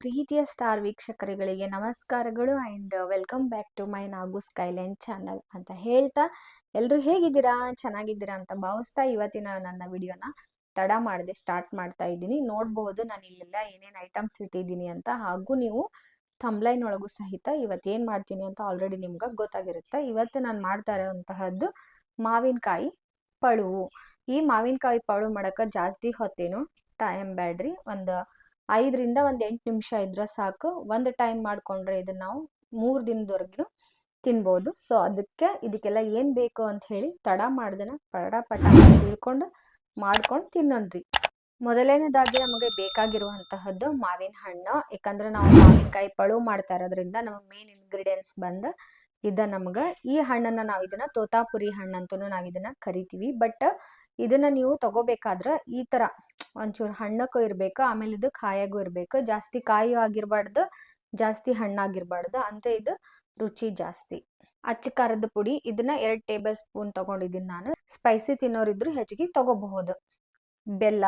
ಪ್ರೀತಿಯ ಸ್ಟಾರ್ ವೀಕ್ಷಕರುಗಳಿಗೆ ನಮಸ್ಕಾರಗಳು and welcome back to my Nagu skyline channel ಅಂತ ಹೇಳ್ತಾ ಎಲ್ಲರೂ ಹೇಗಿದ್ದೀರಾ, ಚೆನ್ನಾಗಿದ್ದೀರಾ ಅಂತ ಭಾವಿಸ್ತಾ ಇವತ್ತಿನ ನನ್ನ ವಿಡಿಯೋನ ತಡ ಮಾಡದೆ ಸ್ಟಾರ್ಟ್ ಮಾಡ್ತಾ ಇದ್ದೀನಿ. ನೋಡಬಹುದು ನಾನು ಇಲ್ಲೆಲ್ಲ ಏನೇನು ಐಟಮ್ಸ್ ಇಟ್ಟಿದ್ದೀನಿ ಅಂತ, ಹಾಗೂ ನೀವು ಥಂಬ್ಲೈನ್ ಒಳಗೂ ಸಹಿತ ಇವತ್ತೇನು ಮಾಡ್ತೀನಿ ಅಂತ ಆಲ್ರೆಡಿ ನಿಮ್ಗೆ ಗೊತ್ತಾಗಿರುತ್ತೆ. ಇವತ್ತು ನಾನು ಮಾಡ್ತಾ ಇರೋಂತಹದ್ದು ಮಾವಿನಕಾಯಿ ಪಳುವು. ಈ ಮಾವಿನಕಾಯಿ ಪಳು ಮಾಡೋಕೆ ಜಾಸ್ತಿ ಹೊತ್ತೇನು ಟೈಮ್ ಬೇಡ್ರಿ, ಒಂದು 5ರಿಂದ 8 ನಿಮಿಷ ಇದ್ರೆ ಸಾಕು. ಒಂದು ಟೈಮ್ ಮಾಡ್ಕೊಂಡ್ರೆ ಇದನ್ನ ನಾವು 3 ದಿನದವರೆಗೂ ತಿನ್ಬೋದು. ಸೊ ಇದಕ್ಕೆಲ್ಲ ಏನ್ ಬೇಕು ಅಂತ ಹೇಳಿ ತಡ ಮಾಡ್ದನ ಪಟ ತಿಳ್ಕೊಂಡು ಮಾಡ್ಕೊಂಡು ತಿನ್ನೋಣ್ರಿ. ಮೊದಲನೇದಾಗಿ ನಮಗೆ ಬೇಕಾಗಿರುವಂತಹದ್ದು ಮಾವಿನ ಹಣ್ಣು. ಯಾಕಂದ್ರೆ ನಾವು ಮಾವಿನಕಾಯಿ ಪಳು ಮಾಡ್ತಾ ಇರೋದ್ರಿಂದ ನಮಗೆ ಮೇನ್ ಇಂಗ್ರೀಡಿಯೆಂಟ್ಸ್ ಬಂದು ನಮ್ಗೆ ಈ ಹಣ್ಣನ್ನ ನಾವು ಇದನ್ನ ತೋತಾಪುರಿ ಹಣ್ಣು ಅಂತೂ ನಾವು ಇದನ್ನ ಕರಿತೀವಿ. ಬಟ್ ಇದನ್ನ ನೀವು ತಗೋಬೇಕಾದ್ರೆ ಈ ತರ ಒಂಚೂರು ಹಣ್ಣಕ್ಕೂ ಇರ್ಬೇಕು, ಆಮೇಲೆ ಇದು ಕಾಯಾಗೂ ಇರ್ಬೇಕು. ಜಾಸ್ತಿ ಕಾಯಿ ಆಗಿರ್ಬಾರ್ದು, ಜಾಸ್ತಿ ಹಣ್ಣಾಗಿರ್ಬಾರ್ದು, ಅಂದ್ರೆ ಇದು ರುಚಿ ಜಾಸ್ತಿ. ಅಚ್ಚ ಖಾರದ ಪುಡಿ ಇದನ್ನ 2 ಟೇಬಲ್ ಸ್ಪೂನ್ ತಗೊಂಡಿದ್ದೀನಿ ನಾನು. ಸ್ಪೈಸಿ ತಿನ್ನೋರಿದ್ರು ಹೆಚ್ಚಿಗೆ ತಗೋಬಹುದು. ಬೆಲ್ಲ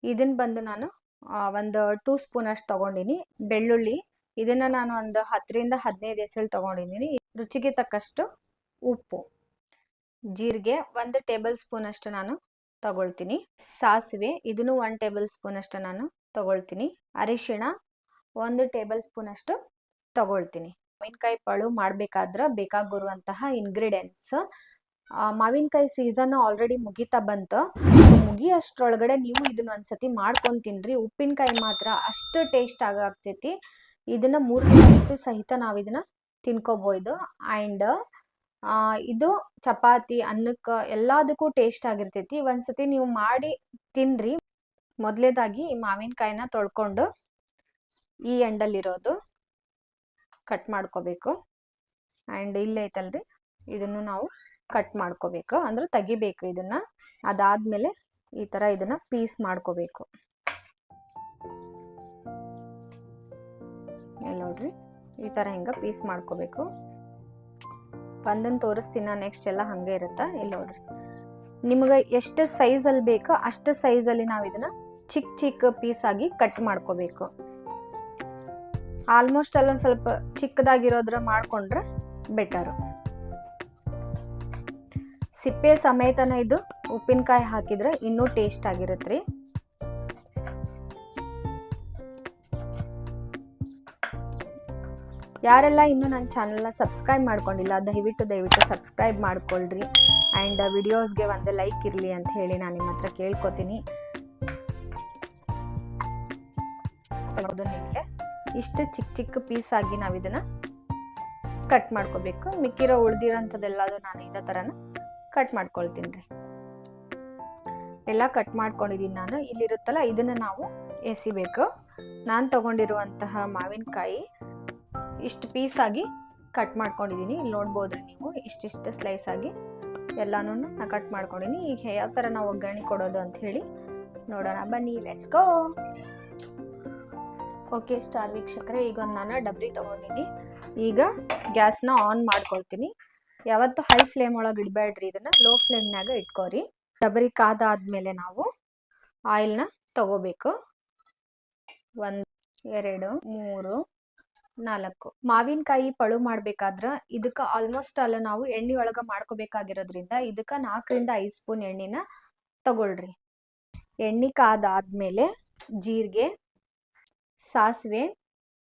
ಇದನ್ನ ಬಂದು ನಾನು ಒಂದು 2 ಸ್ಪೂನ್ ಅಷ್ಟು ತಗೊಂಡಿನಿ. ಬೆಳ್ಳುಳ್ಳಿ ಇದನ್ನ ನಾನು ಒಂದು 10ರಿಂದ 15 ಎಸಳು ತಗೊಂಡಿದ್ದೀನಿ. ರುಚಿಗೆ ತಕ್ಕಷ್ಟು ಉಪ್ಪು, ಜೀರಿಗೆ 1 ಟೇಬಲ್ ಸ್ಪೂನ್ ಅಷ್ಟು ನಾನು ತಗೊಳ್ತೀನಿ. ಸಾಸಿವೆ ಇದನ್ನು 1 ಟೇಬಲ್ ಸ್ಪೂನ್ ಅಷ್ಟು ನಾನು ತಗೊಳ್ತೀನಿ. ಅರಿಶಿಣ 1 ಟೇಬಲ್ ಸ್ಪೂನ್ ಅಷ್ಟು ತಗೊಳ್ತೀನಿ. ಮಾವಿನಕಾಯಿ ಪಳು ಮಾಡ್ಬೇಕಾದ್ರೆ ಬೇಕಾಗಿರುವಂತಹ ಇಂಗ್ರೀಡಿಯೆಂಟ್ಸ್, ಮಾವಿನಕಾಯಿ ಸೀಸನ್ ಆಲ್ರೆಡಿ ಮುಗಿತಾ ಬಂತು. ಸೊ ಮುಗಿಯಷ್ಟರೊಳಗಡೆ ನೀವು ಇದನ್ನ ಒಂದ್ಸತಿ ಮಾಡ್ಕೊಂಡು ತಿನ್ರಿ. ಉಪ್ಪಿನಕಾಯಿ ಮಾತ್ರ ಅಷ್ಟು ಟೇಸ್ಟ್ ಆಗ್ತೈತಿ. ಇದನ್ನ 3 ದಿನ ಬಿಟ್ಟು ಸಹಿತ ನಾವು ಇದನ್ನ ತಿನ್ಕೋಬಹುದು. ಆ್ಯಂಡ್ ಇದು ಚಪಾತಿ ಅನ್ನಕ್ಕೆ ಎಲ್ಲದಕ್ಕೂ ಟೇಸ್ಟ್ ಆಗಿರ್ತೈತಿ. ಒಂದ್ಸತಿ ನೀವು ಮಾಡಿ ತಿನ್ರಿ. ಮೊದಲೇದಾಗಿ ಈ ಮಾವಿನಕಾಯಿನ ತೊಳ್ಕೊಂಡು ಈ ಎಂಡಲ್ಲಿರೋದು ಕಟ್ ಮಾಡ್ಕೋಬೇಕು. ಆ್ಯಂಡ್ ಇಲ್ಲೈತಲ್ರಿ ಇದನ್ನು ನಾವು ಕಟ್ ಮಾಡ್ಕೋಬೇಕು, ಅಂದ್ರೆ ತೆಗಿಬೇಕು ಇದನ್ನ. ಅದಾದ್ಮೇಲೆ ಈ ತರ ಇದನ್ನ ಪೀಸ್ ಮಾಡ್ಕೋಬೇಕು. ಇಲ್ಲಿ ನೋಡ್ರಿ ಈ ತರ ಹಿಂಗ ಪೀಸ್ ಮಾಡ್ಕೋಬೇಕು. ಒಂದನ್ನು ತೋರಿಸ್ತೀನಿ, ನೆಕ್ಸ್ಟ್ ಎಲ್ಲ ಹಂಗೆ ಇರುತ್ತೆ. ಇಲ್ಲಿ ನೋಡ್ರಿ ನಿಮ್ಗೆ ಎಷ್ಟು ಸೈಜಲ್ಲಿ ಬೇಕೋ ಅಷ್ಟು ಸೈಜಲ್ಲಿ ನಾವು ಇದನ್ನ ಚಿಕ್ಕ ಚಿಕ್ಕ ಪೀಸ್ ಆಗಿ ಕಟ್ ಮಾಡ್ಕೋಬೇಕು. ಆಲ್ಮೋಸ್ಟ್ ಅಲ್ಲೊಂದು ಸ್ವಲ್ಪ ಚಿಕ್ಕದಾಗಿರೋದ್ರ ಮಾಡ್ಕೊಂಡ್ರೆ ಬೆಟರು. ಸಿಪ್ಪೆ ಸಮೇತನ ಇದು ಉಪ್ಪಿನಕಾಯಿ ಹಾಕಿದ್ರೆ ಇನ್ನೂ ಟೇಸ್ಟ್ ಆಗಿರುತ್ತೆ. ಯಾರೆಲ್ಲ ಇನ್ನೂ ನನ್ನ ಚಾನಲ್ನ ಸಬ್ಸ್ಕ್ರೈಬ್ ಮಾಡ್ಕೊಂಡಿಲ್ಲ ದಯವಿಟ್ಟು ಸಬ್ಸ್ಕ್ರೈಬ್ ಮಾಡ್ಕೊಳ್ರಿ. ಆ್ಯಂಡ್ ವಿಡಿಯೋಸ್ಗೆ ಒಂದು ಲೈಕ್ ಇರಲಿ ಅಂತ ಹೇಳಿ ನಾನು ನಿಮ್ಮ ಹತ್ರ ಕೇಳ್ಕೊತೀನಿ. ನಿಮಗೆ ಇಷ್ಟು ಚಿಕ್ಕ ಚಿಕ್ಕ ಪೀಸ್ ಆಗಿ ನಾವು ಇದನ್ನ ಕಟ್ ಮಾಡ್ಕೋಬೇಕು. ಮಿಕ್ಕಿರೋ ಉಳ್ದಿರೋಂಥದ್ದೆಲ್ಲದು ನಾನು ಇದೇ ಥರನ ಕಟ್ ಮಾಡ್ಕೊಳ್ತೀನಿ ರೀ. ಎಲ್ಲ ಕಟ್ ಮಾಡ್ಕೊಂಡಿದ್ದೀನಿ ನಾನು. ಇಲ್ಲಿರುತ್ತಲ್ಲ ಇದನ್ನ ನಾವು ಎಸಿಬೇಕು. ನಾನು ತಗೊಂಡಿರುವಂತಹ ಮಾವಿನಕಾಯಿ ಇಷ್ಟು ಪೀಸ್ ಆಗಿ ಕಟ್ ಮಾಡ್ಕೊಂಡಿದ್ದೀನಿ. ಇಲ್ಲಿ ನೋಡ್ಬೋದ್ರಿ ನೀವು, ಇಷ್ಟಿಷ್ಟು ಸ್ಲೈಸ್ ಆಗಿ ಎಲ್ಲಾನು ನಾನು ಕಟ್ ಮಾಡ್ಕೊಂಡಿನಿ. ಈಗ ಯಾವ ಥರ ನಾವು ಒಗ್ಗರಣೆ ಕೊಡೋದು ಅಂತ ಹೇಳಿ ನೋಡೋಣ ಬನ್ನಿ, ಲೆಟ್ಸ್ ಗೋ. ಓಕೆ ಸ್ಟಾರ್ ವೀಕ್ಷಕರೇ, ಈಗ ಒಂದು ನಾನು ಡಬ್ರಿ ತಗೊಂಡಿನಿ. ಈಗ ಗ್ಯಾಸ್ನ ಆನ್ ಮಾಡ್ಕೊಳ್ತೀನಿ. ಯಾವತ್ತು ಹೈ ಫ್ಲೇಮ್ ಒಳಗೆ ಇಡಬೇಡ್ರಿ, ಇದನ್ನ ಲೋ ಫ್ಲೇಮ್ನಾಗ ಇಟ್ಕೋರಿ. ಡಬ್ರಿ ಕಾದಾದ್ಮೇಲೆ ನಾವು ಆಯಿಲ್ನ ತಗೋಬೇಕು. 1 2 3 4 ಮಾವಿನಕಾಯಿ ಪಳು ಮಾಡ್ಬೇಕಾದ್ರ ಇದಕ್ಕೆ ಆಲ್ಮೋಸ್ಟ್ ಅಲ್ಲ ನಾವು ಎಣ್ಣೆ ಒಳಗ ಮಾಡ್ಕೋಬೇಕಾಗಿರೋದ್ರಿಂದ ಇದಕ್ಕೆ 4ರಿಂದ 5 ಸ್ಪೂನ್ ಎಣ್ಣೆನ ತಗೊಳ್ರಿ. ಎಣ್ಣೆ ಕಾದಾದ್ಮೇಲೆ ಜೀರಿಗೆ, ಸಾಸಿವೆ,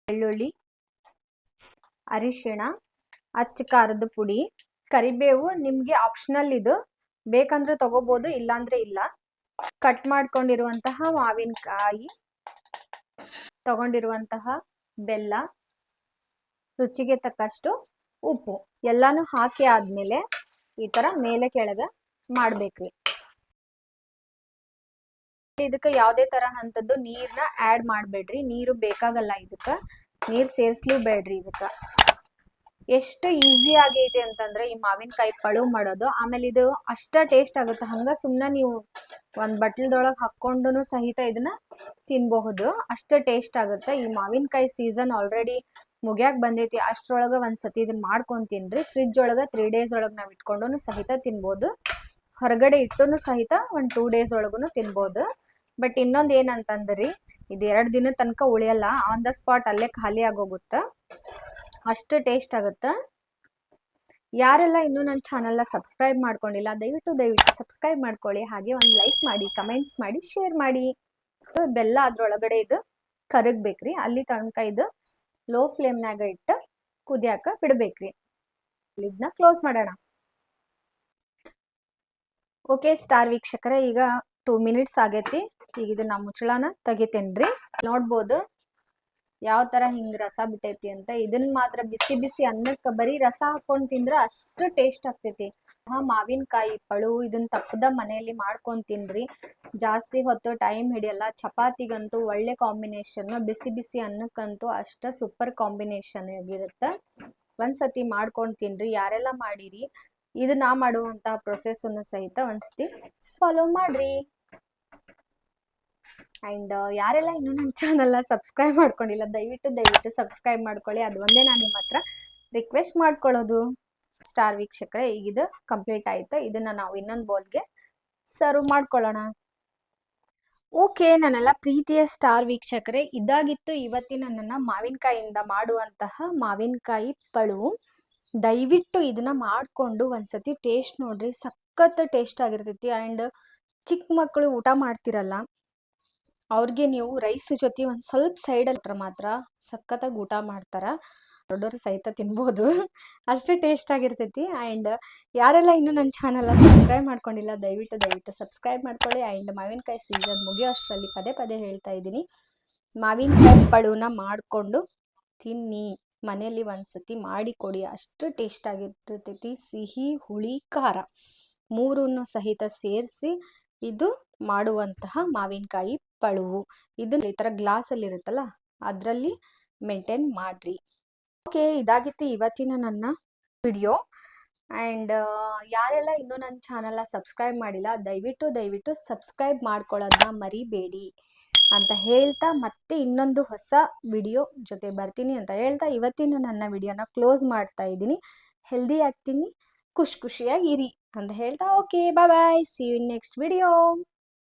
ಬೆಳ್ಳುಳ್ಳಿ, ಅರಿಶಿಣ, ಅಚ್ಚ ಖಾರದ ಪುಡಿ, ಕರಿಬೇವು ನಿಮ್ಗೆ ಆಪ್ಷನಲ್, ಇದು ಬೇಕಂದ್ರೆ ತಗೋಬಹುದು, ಇಲ್ಲಾಂದ್ರೆ ಇಲ್ಲ. ಕಟ್ ಮಾಡ್ಕೊಂಡಿರುವಂತಹ ಮಾವಿನಕಾಯಿ, ತಗೊಂಡಿರುವಂತಹ ಬೆಲ್ಲ, ರುಚಿಗೆ ತಕ್ಕಷ್ಟು ಉಪ್ಪು ಎಲ್ಲಾನು ಹಾಕಿ ಆದ್ಮೇಲೆ ಈ ತರ ಮೇಲೆ ಕೆಳಗೆ ಮಾಡ್ಬೇಕ್ರಿ. ಇದಕ್ಕೆ ಯಾವುದೇ ತರ ಹಂತದ್ದು ನೀರ್ನ ಆಡ್ ಮಾಡ್ಬೇಡ್ರಿ. ನೀರು ಬೇಕಾಗಲ್ಲ, ಇದಕ್ಕೆ ನೀರ್ ಸೇರ್ಸ್ಲೂ ಬೇಡ್ರಿ. ಇದಕ್ಕೆ ಎಷ್ಟು ಈಸಿ ಆಗೈತೆ ಅಂತಂದ್ರೆ ಈ ಮಾವಿನಕಾಯಿ ಪಳು ಮಾಡೋದು. ಆಮೇಲೆ ಇದು ಅಷ್ಟ ಟೇಸ್ಟ್ ಆಗುತ್ತೆ. ಹಂಗ ಸುಮ್ಮನೆ ನೀವು ಒಂದು ಬಟ್ಲದೊಳಗೆ ಹಾಕೊಂಡು ಸಹಿತ ಇದನ್ನ ತಿನ್ಬಹುದು, ಅಷ್ಟು ಟೇಸ್ಟ್ ಆಗುತ್ತೆ. ಈ ಮಾವಿನಕಾಯಿ ಸೀಸನ್ ಆಲ್ರೆಡಿ ಮುಗ್ಯಾಕ್ ಬಂದೈತಿ. ಅಷ್ಟ್ರೊಳಗೆ ಒಂದ್ಸತಿ ಇದನ್ನ ಮಾಡ್ಕೊಂಡು ತಿನ್ರಿ. ಫ್ರಿಜ್ ಒಳಗೆ 3 ಡೇಸ್ ಒಳಗೆ ನಾವು ಇಟ್ಕೊಂಡು ಸಹಿತ ತಿನ್ಬೋದು. ಹೊರಗಡೆ ಇಟ್ಟು ಸಹಿತ ಒಂದು 2 ಡೇಸ್ ಒಳಗೂ ತಿನ್ಬೋದು. ಬಟ್ ಇನ್ನೊಂದು ಏನಂತಂದ್ರಿ, ಇದು 2 ದಿನದ ತನಕ ಉಳಿಯಲ್ಲ, ಆನ್ ದ ಸ್ಪಾಟ್ ಅಲ್ಲೇ ಖಾಲಿ ಆಗೋಗುತ್ತೆ, ಅಷ್ಟು ಟೇಸ್ಟ್ ಆಗುತ್ತೆ. ಯಾರೆಲ್ಲ ಇನ್ನೂ ನನ್ನ ಚಾನಲ್ನ ಸಬ್ಸ್ಕ್ರೈಬ್ ಮಾಡ್ಕೊಂಡಿಲ್ಲ ದಯವಿಟ್ಟು ಸಬ್ಸ್ಕ್ರೈಬ್ ಮಾಡ್ಕೊಳ್ಳಿ. ಹಾಗೆ ಒಂದು ಲೈಕ್ ಮಾಡಿ, ಕಮೆಂಟ್ಸ್ ಮಾಡಿ, ಶೇರ್ ಮಾಡಿ. ಬೆಲ್ಲ ಅದ್ರೊಳಗಡೆ ಇದು ಕರಗಬೇಕ್ರಿ, ಅಲ್ಲಿ ತನಕ ಇದು ಲೋ ಫ್ಲೇಮ್ನಾಗ ಇಟ್ಟು ಕುದಿಯಾಕ ಬಿಡ್ಬೇಕ್ರಿ. ಇದನ್ನ ಕ್ಲೋಸ್ ಮಾಡೋಣ. ಓಕೆ ಸ್ಟಾರ್ ವೀಕ್ಷಕರೇ, ಈಗ 2 ಮಿನಿಟ್ಸ್ ಆಗೈತಿ. ಈಗ ಇದನ್ನ ಮುಚ್ಚಳನ ತೆಗಿತೇನ್ರಿ. ನೋಡ್ಬೋದು ಯಾವ ತರ ಹಿಂಗ್ ರಸ ಬಿಟ್ಟೈತಿ ಅಂತ. ಇದನ್ನ ಮಾತ್ರ ಬಿಸಿ ಬಿಸಿ ಅನ್ನಕ್ಕೆ ಬರೀ ರಸ ಹಾಕೊಂಡ್ ತಿಂದ್ರ ಅಷ್ಟು ಟೇಸ್ಟ್ ಆಗ್ತೈತಿ. ಮಾವಿನಕಾಯಿ ಪಳು ಇದನ್ನ ತಪ್ಪದ ಮನೆಯಲ್ಲಿ ಮಾಡ್ಕೊಂಡ್ ತಿನ್ರಿ, ಜಾಸ್ತಿ ಹೊತ್ತು ಟೈಮ್ ಹಿಡಿಯಲ್ಲ. ಚಪಾತಿಗಂತೂ ಒಳ್ಳೆ ಕಾಂಬಿನೇಷನ್, ಬಿಸಿ ಬಿಸಿ ಅನ್ನಕ್ಕಂತೂ ಅಷ್ಟ ಸೂಪರ್ ಕಾಂಬಿನೇಷನ್ ಆಗಿರುತ್ತೆ. ಒಂದ್ಸತಿ ಮಾಡ್ಕೊಂಡ್ ತಿನ್ರಿ. ಯಾರೆಲ್ಲ ಮಾಡಿರಿ ಇದು ನಾ ಮಾಡುವಂತ ಪ್ರೊಸೆಸ್ ಅನ್ನು ಸಹಿತ ಒಂದ್ಸತಿ ಫಾಲೋ ಮಾಡ್ರಿ. ಅಂಡ್ ಯಾರೆಲ್ಲ ಇನ್ನೂ ನನ್ನ ಚಾನಲ್ನ ಸಬ್ಸ್ಕ್ರೈಬ್ ಮಾಡ್ಕೊಂಡಿಲ್ಲ ದಯವಿಟ್ಟು ಸಬ್ಸ್ಕ್ರೈಬ್ ಮಾಡ್ಕೊಳ್ಳಿ. ಅದು ಒಂದೇ ನಾನು ನಿಮ್ಮ ಹತ್ರ ರಿಕ್ವೆಸ್ಟ್ ಮಾಡ್ಕೊಳ್ಳೋದು. ಸ್ಟಾರ್ ವೀಕ್ಷಕರೇ, ಈಗ ಇದು ಕಂಪ್ಲೀಟ್ ಆಯ್ತು. ಇದನ್ನ ನಾವು ಇನ್ನೊಂದು ಬೌಲ್ಗೆ ಸರ್ವ್ ಮಾಡ್ಕೊಳ್ಳೋಣ. ಓಕೆ ನನ್ನೆಲ್ಲ ಪ್ರೀತಿಯ ಸ್ಟಾರ್ ವೀಕ್ಷಕರೇ, ಇದಾಗಿತ್ತು ಇವತ್ತಿನ ನನ್ನ ಮಾವಿನಕಾಯಿಯಿಂದ ಮಾಡುವಂತಹ ಮಾವಿನಕಾಯಿ ಪಳು. ದಯವಿಟ್ಟು ಇದನ್ನ ಮಾಡಿಕೊಂಡು ಒಂದ್ಸತಿ ಟೇಸ್ಟ್ ನೋಡ್ರಿ, ಸಖತ್ ಟೇಸ್ಟ್ ಆಗಿರ್ತೈತಿ. ಆ್ಯಂಡ್ ಚಿಕ್ಕ ಮಕ್ಕಳು ಊಟ ಮಾಡ್ತಿರಲ್ಲ ಅವ್ರಿಗೆ ನೀವು ರೈಸ್ ಜೊತೆ ಒಂದು ಸ್ವಲ್ಪ ಸೈಡಲ್ಲಿ ಮಾತ್ರ ಸಖತ್ತಾಗಿ ಊಟ ಮಾಡ್ತಾರ. ದೊಡ್ಡವರು ಸಹಿತ ತಿನ್ಬೋದು, ಅಷ್ಟೇ ಟೇಸ್ಟ್ ಆಗಿರ್ತೈತಿ. ಆ್ಯಂಡ್ ಯಾರೆಲ್ಲ ಇನ್ನೂ ನನ್ನ ಚಾನಲ್ನ ಸಬ್ಸ್ಕ್ರೈಬ್ ಮಾಡ್ಕೊಂಡಿಲ್ಲ ದಯವಿಟ್ಟು ಸಬ್ಸ್ಕ್ರೈಬ್ ಮಾಡ್ಕೊಳ್ಳಿ. ಆ್ಯಂಡ್ ಮಾವಿನಕಾಯಿ ಸೀಸನ್ ಮುಗಿಯೋ ಅಷ್ಟರಲ್ಲಿ ಪದೇ ಹೇಳ್ತಾ ಇದ್ದೀನಿ, ಮಾವಿನಕಾಯಿ ಪಳುನ ಮಾಡಿಕೊಂಡು ತಿನ್ನಿ. ಮನೆಯಲ್ಲಿ ಒಂದ್ಸತಿ ಮಾಡಿ ಕೊಡಿ, ಅಷ್ಟು ಟೇಸ್ಟ್ ಆಗಿರ್ತೈತಿ. ಸಿಹಿ, ಹುಳಿ, ಖಾರ ಮೂರನ್ನು ಸಹಿತ ಸೇರಿಸಿ ಇದು ಮಾಡುವಂತಹ ಮಾವಿನಕಾಯಿ ಪಳುವು. ಇದನ್ನ ಈ ಥರ ಗ್ಲಾಸಲ್ಲಿ ಇರುತ್ತಲ್ಲ ಅದರಲ್ಲಿ ಮೇಂಟೈನ್ ಮಾಡ್ರಿ. ಓಕೆ ಇದಾಗಿತ್ತು ಇವತ್ತಿನ ನನ್ನ ವಿಡಿಯೋ. ಆ್ಯಂಡ್ ಯಾರೆಲ್ಲ ಇನ್ನೂ ನನ್ನ ಚಾನಲ್ನ ಸಬ್ಸ್ಕ್ರೈಬ್ ಮಾಡಿಲ್ಲ ದಯವಿಟ್ಟು ಸಬ್ಸ್ಕ್ರೈಬ್ ಮಾಡ್ಕೊಳ್ಳೋದನ್ನ ಮರಿಬೇಡಿ ಅಂತ ಹೇಳ್ತಾ, ಮತ್ತೆ ಇನ್ನೊಂದು ಹೊಸ ವಿಡಿಯೋ ಜೊತೆ ಬರ್ತೀನಿ ಅಂತ ಹೇಳ್ತಾ ಇವತ್ತಿನ ನನ್ನ ವಿಡಿಯೋನ ಕ್ಲೋಸ್ ಮಾಡ್ತಾ ಇದ್ದೀನಿ. ಹೆಲ್ದಿ ಆಗ್ತೀನಿ, ಖುಷಿಯಾಗಿ ಇರಿ ಅಂತ ಹೇಳ್ತಾ okay bye, see you in next video.